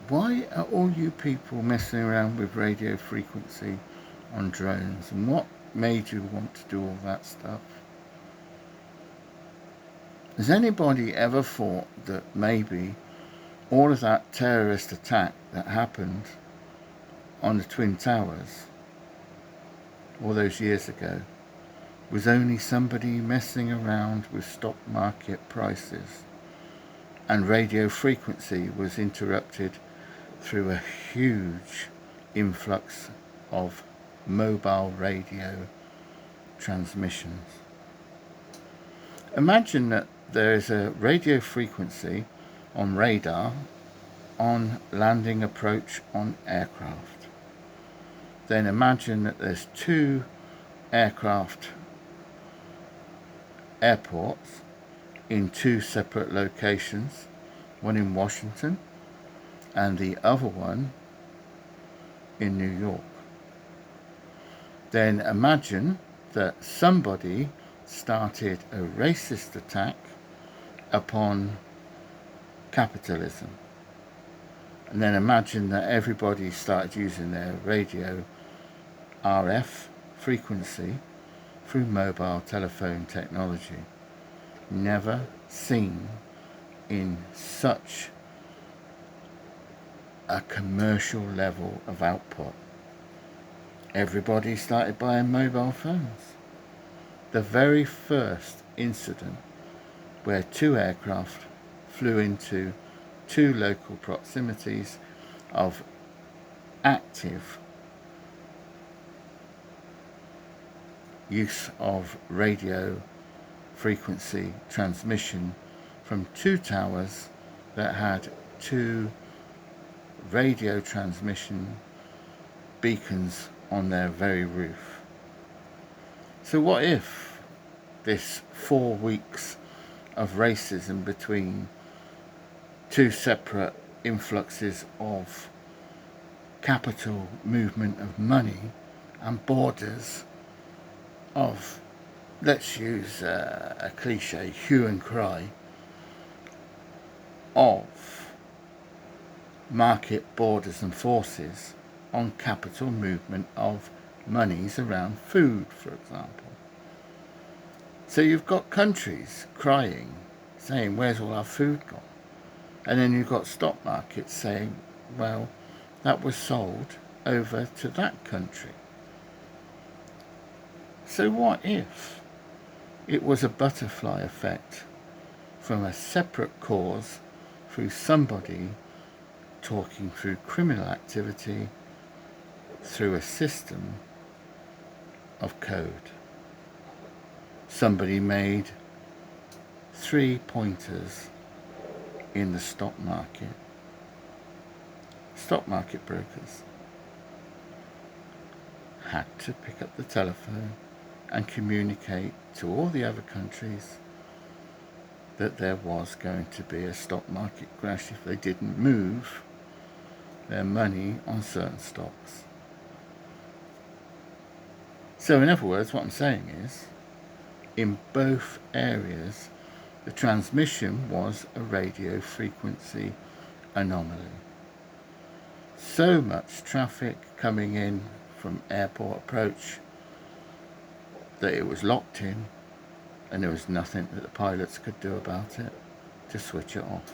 why are all you people messing around with radio frequency on drones, and what made you want to do all that stuff? Has anybody ever thought that maybe all of that terrorist attack that happened on the Twin Towers all those years ago was only somebody messing around with stock market prices, and radio frequency was interrupted through a huge influx of mobile radio transmissions? Imagine that there is a radio frequency on radar on landing approach on aircraft. Then imagine that there's two airports in two separate locations, one in Washington and the other one in New York. Then imagine that somebody started a racist attack upon capitalism. And then imagine that everybody started using their radio RF frequency through mobile telephone technology. Never seen in such a commercial level of output. Everybody started buying mobile phones. The very first incident where two aircraft flew into two local proximities of active use of radio frequency transmission from two towers that had two radio transmission beacons on their very roof. So what if this 4 weeks of racism between two separate influxes of capital movement of money and borders of, let's use a cliche, hue and cry of market borders and forces on capital movement of monies around food, for example. So you've got countries crying, saying, where's all our food gone? And then you've got stock markets saying, well, that was sold over to that country. So what if it was a butterfly effect from a separate cause through somebody talking through criminal activity through a system of code? Somebody made 3 pointers in the stock market. Stock market brokers had to pick up the telephone and communicate to all the other countries that there was going to be a stock market crash if they didn't move their money on certain stocks. So in other words, what I'm saying is, in both areas, the transmission was a radio frequency anomaly. So much traffic coming in from airport approach that it was locked in, and there was nothing that the pilots could do about it to switch it off.